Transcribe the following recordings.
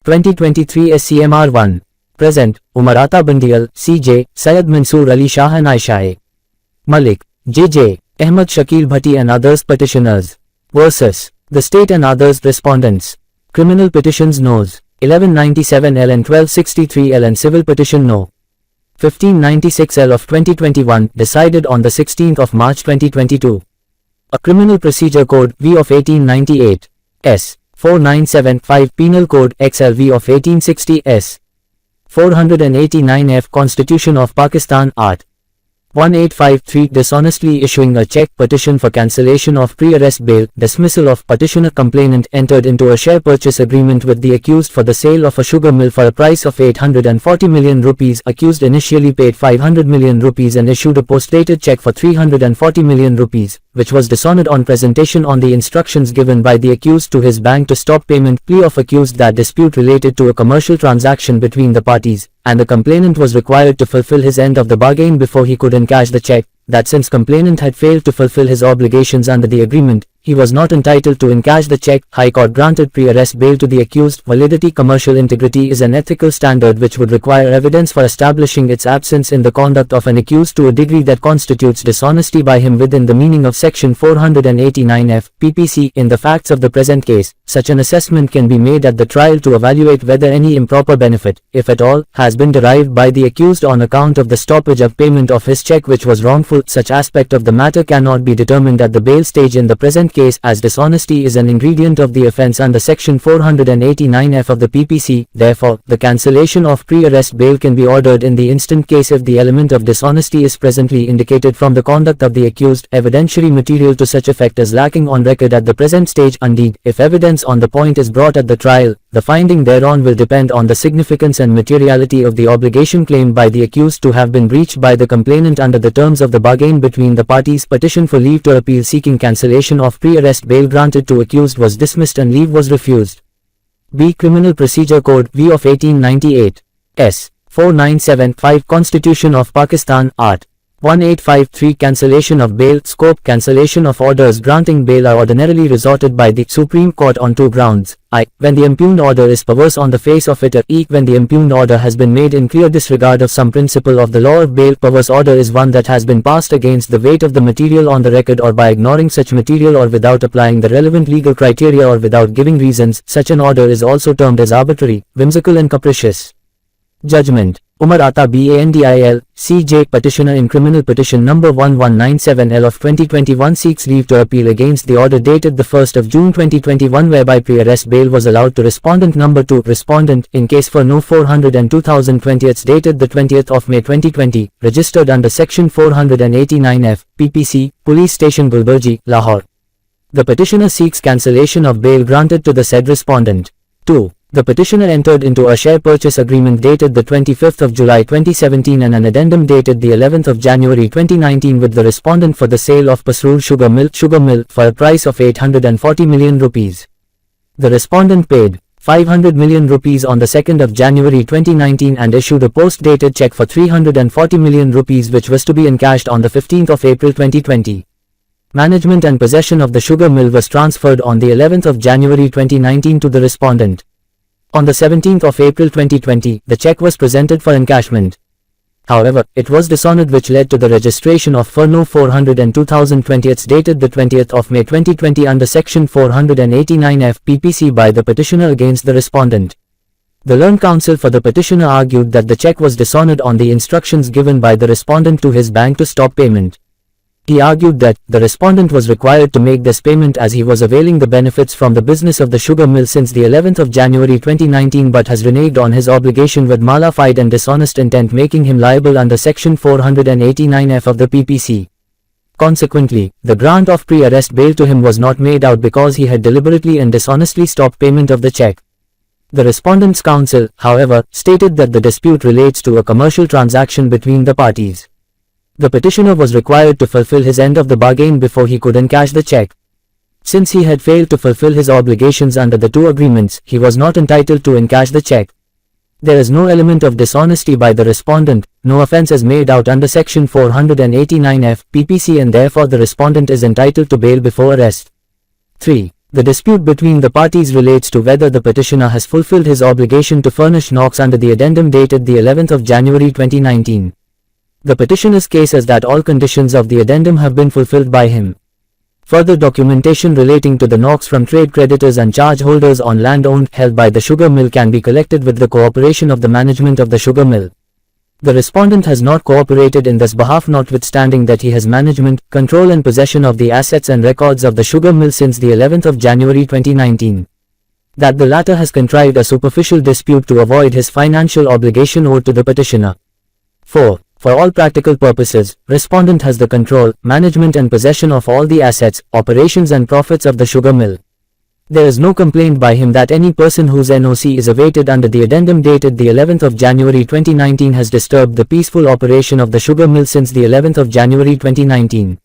2023 SCMR 1. Present, Umar Ata Bandial, CJ, Syed Mansoor Ali Shah and Aisha Malik, JJ, AHMED SHAKEEL BHATTI and others petitioners. Versus The State and others respondents. Criminal petitions No's 1197L and 1263L and civil petition No. 1596L of 2021 decided on the 16th of March 2022. A Criminal Procedure Code V of 1898 S. 4975 Penal Code XLV of 1860 S. 489F Constitution of Pakistan Art. 1853 Dishonestly issuing a check petition for cancellation of pre-arrest bail, dismissal of petitioner complainant entered into a share purchase agreement with the accused for the sale of a sugar mill for a price of 840 million rupees. Accused initially paid 500 million rupees and issued a post-dated check for 340 million rupees, which was dishonored on presentation on the instructions given by the accused to his bank to stop payment. Plea of accused that dispute related to a commercial transaction between the parties, and the complainant was required to fulfill his end of the bargain before he could encash the check, that since complainant had failed to fulfill his obligations under the agreement, he was not entitled to encash the check. High Court granted pre-arrest bail to the accused. Validity. Commercial integrity is an ethical standard which would require evidence for establishing its absence in the conduct of an accused to a degree that constitutes dishonesty by him within the meaning of Section 489F, ppc. In the facts of the present case, such an assessment can be made at the trial to evaluate whether any improper benefit, if at all, has been derived by the accused on account of the stoppage of payment of his check which was wrongful. Such aspect of the matter cannot be determined at the bail stage in the present case, as dishonesty is an ingredient of the offence under Section 489F of the ppc. Therefore, the cancellation of pre-arrest bail can be ordered in the instant case if the element of dishonesty is presently indicated from the conduct of the accused. Evidentiary material to such effect is lacking on record at the present stage. Indeed, if evidence on the point is brought at the trial, the finding thereon will depend on the significance and materiality of the obligation claimed by the accused to have been breached by the complainant under the terms of the bargain between the parties. Petition for leave to appeal seeking cancellation of pre-arrest bail granted to accused was dismissed and leave was refused. B. Criminal Procedure Code V of 1898 S. 4975 Constitution of Pakistan Art. 1853 Cancellation of bail. Scope. Cancellation of orders granting bail are ordinarily resorted by the Supreme Court on two grounds: I. When the impugned order is perverse on the face of it, or E. When the impugned order has been made in clear disregard of some principle of the law of bail. Perverse order is one that has been passed against the weight of the material on the record or by ignoring such material or without applying the relevant legal criteria or without giving reasons. Such an order is also termed as arbitrary, whimsical and capricious. Judgment. Umar Ata Bandil, CJ, petitioner in criminal petition number 1197L of 2021 seeks leave to appeal against the order dated the 1st of June 2021 whereby pre-arrest bail was allowed to respondent number 2, respondent, in case for No. 402/2020 dated the 20th of May 2020, registered under Section 489F, ppc, Police Station Gulbarji, Lahore. The petitioner seeks cancellation of bail granted to the said respondent. 2. The petitioner entered into a share purchase agreement dated the 25th of July 2017 and an addendum dated the 11th of January 2019 with the respondent for the sale of Pasrur sugar mill for a price of 840 million rupees. The respondent paid 500 million rupees on the 2nd of January 2019 and issued a post-dated check for 340 million rupees which was to be encashed on the 15th of April 2020. Management and possession of the sugar mill was transferred on the 11th of January 2019 to the respondent. On the 17th of April 2020, the check was presented for encashment. However, it was dishonored which led to the registration of No. 402/2020 dated the 20th of May 2020 under Section 489F, ppc by the petitioner against the respondent. The learned counsel for the petitioner argued that the check was dishonored on the instructions given by the respondent to his bank to stop payment. He argued that the respondent was required to make this payment as he was availing the benefits from the business of the sugar mill since the 11th of January 2019 but has reneged on his obligation with mala fide and dishonest intent, making him liable under Section 489F of the ppc. Consequently, the grant of pre-arrest bail to him was not made out because he had deliberately and dishonestly stopped payment of the check. The respondent's counsel, however, stated that the dispute relates to a commercial transaction between the parties. The petitioner was required to fulfill his end of the bargain before he could encash the check. Since he had failed to fulfill his obligations under the two agreements, he was not entitled to encash the check. There is no element of dishonesty by the respondent, no offence is made out under Section 489F, ppc and therefore the respondent is entitled to bail before arrest. 3. The dispute between the parties relates to whether the petitioner has fulfilled his obligation to furnish NOx under the addendum dated the 11th of January 2019. The petitioner's case is that all conditions of the addendum have been fulfilled by him. Further documentation relating to the NOx from trade creditors and charge holders on land owned held by the sugar mill can be collected with the cooperation of the management of the sugar mill. The respondent has not cooperated in this behalf, notwithstanding that he has management, control and possession of the assets and records of the sugar mill since the 11th of January 2019. That the latter has contrived a superficial dispute to avoid his financial obligation owed to the petitioner. 4. For all practical purposes, respondent has the control, management and possession of all the assets, operations and profits of the sugar mill. There is no complaint by him that any person whose NOC is awaited under the addendum dated the 11th of January 2019 has disturbed the peaceful operation of the sugar mill since the 11th of January 2019.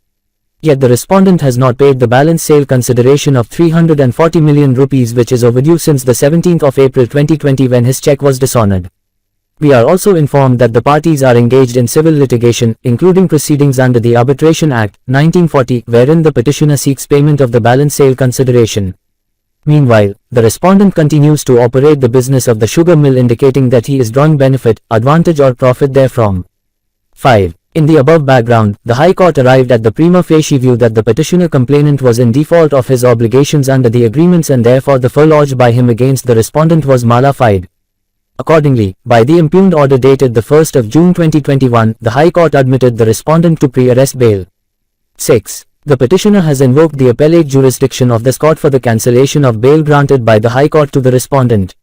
Yet the respondent has not paid the balance sale consideration of 340 million rupees, which is overdue since the 17th of April 2020 when his check was dishonored. We are also informed that the parties are engaged in civil litigation, including proceedings under the Arbitration Act, 1940, wherein the petitioner seeks payment of the balance sale consideration. Meanwhile, the respondent continues to operate the business of the sugar mill, indicating that he is drawing benefit, advantage or profit therefrom. 5. In the above background, the High Court arrived at the prima facie view that the petitioner complainant was in default of his obligations under the agreements and therefore the fur lodged by him against the respondent was mala fide. Accordingly, by the impugned order dated the 1st of June 2021, the High Court admitted the respondent to pre-arrest bail. 6. The petitioner has invoked the appellate jurisdiction of this court for the cancellation of bail granted by the High Court to the respondent.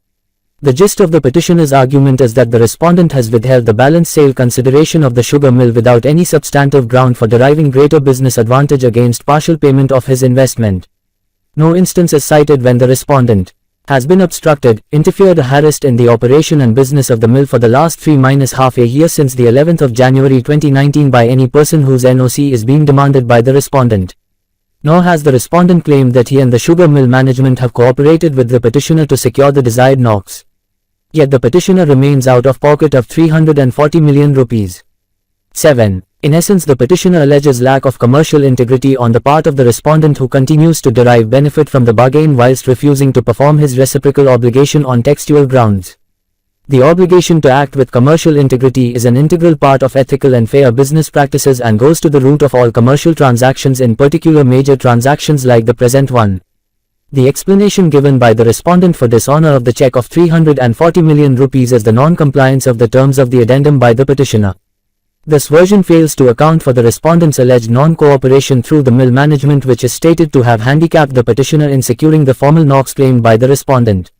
The gist of the petitioner's argument is that the respondent has withheld the balance sale consideration of the sugar mill without any substantive ground for deriving greater business advantage against partial payment of his investment. No instance is cited when the respondent has been obstructed, interfered or harassed in the operation and business of the mill for the last 3.5 years since the 11th of January 2019 by any person whose NOC is being demanded by the respondent. Nor has the respondent claimed that he and the sugar mill management have cooperated with the petitioner to secure the desired NOx. Yet the petitioner remains out of pocket of 340 million rupees. 7. In essence, the petitioner alleges lack of commercial integrity on the part of the respondent, who continues to derive benefit from the bargain whilst refusing to perform his reciprocal obligation on textual grounds. The obligation to act with commercial integrity is an integral part of ethical and fair business practices and goes to the root of all commercial transactions, in particular major transactions like the present one. The explanation given by the respondent for dishonor of the check of 340 million rupees is the non-compliance of the terms of the addendum by the petitioner. This version fails to account for the respondent's alleged non-cooperation through the mill management, which is stated to have handicapped the petitioner in securing the formal NOx claimed by the respondent.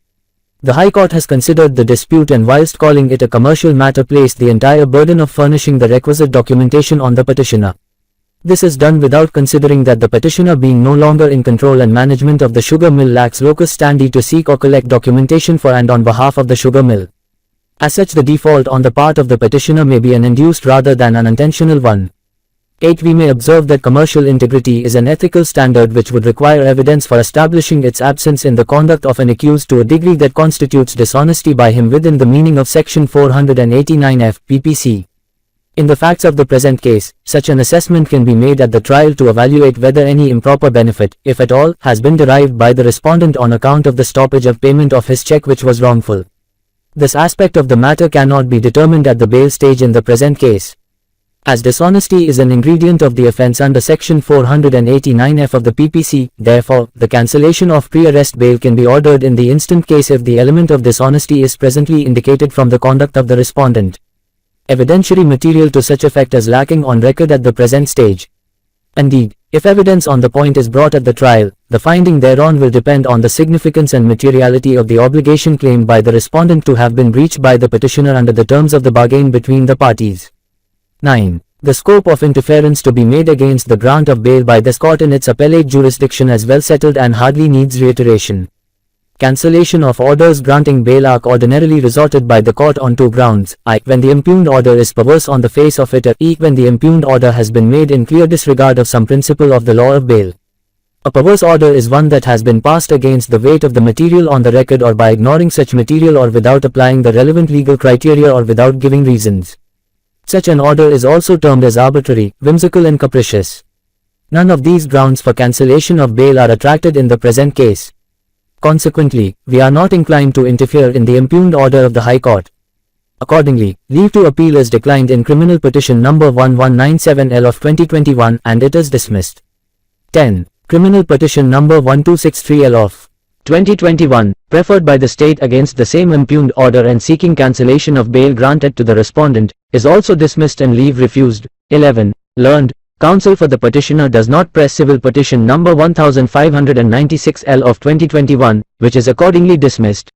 The High Court has considered the dispute and, whilst calling it a commercial matter, placed the entire burden of furnishing the requisite documentation on the petitioner. This is done without considering that the petitioner, being no longer in control and management of the sugar mill, lacks locus standi to seek or collect documentation for and on behalf of the sugar mill. As such, the default on the part of the petitioner may be an induced rather than an intentional one. 8. We may observe that commercial integrity is an ethical standard which would require evidence for establishing its absence in the conduct of an accused to a degree that constitutes dishonesty by him within the meaning of Section 489F, PPC. In the facts of the present case, such an assessment can be made at the trial to evaluate whether any improper benefit, if at all, has been derived by the respondent on account of the stoppage of payment of his check, which was wrongful. This aspect of the matter cannot be determined at the bail stage in the present case. As dishonesty is an ingredient of the offence under Section 489F of the PPC, therefore, the cancellation of pre-arrest bail can be ordered in the instant case if the element of dishonesty is presently indicated from the conduct of the respondent. Evidentiary material to such effect is lacking on record at the present stage. Indeed, if evidence on the point is brought at the trial, the finding thereon will depend on the significance and materiality of the obligation claimed by the respondent to have been breached by the petitioner under the terms of the bargain between the parties. 9. The scope of interference to be made against the grant of bail by this court in its appellate jurisdiction is well settled and hardly needs reiteration. Cancellation of orders granting bail are ordinarily resorted by the court on two grounds: I. When the impugned order is perverse on the face of it, or E. When the impugned order has been made in clear disregard of some principle of the law of bail. A perverse order is one that has been passed against the weight of the material on the record, or by ignoring such material, or without applying the relevant legal criteria, or without giving reasons. Such an order is also termed as arbitrary, whimsical and capricious. None of these grounds for cancellation of bail are attracted in the present case. Consequently, we are not inclined to interfere in the impugned order of the High Court. Accordingly, leave to appeal is declined in criminal petition number 1197L of 2021 and it is dismissed. 10. Criminal petition number 1263L of 2021, preferred by the state against the same impugned order and seeking cancellation of bail granted to the respondent, is also dismissed and leave refused. 11. Learned, counsel for the petitioner does not press civil petition number 1596L of 2021, which is accordingly dismissed.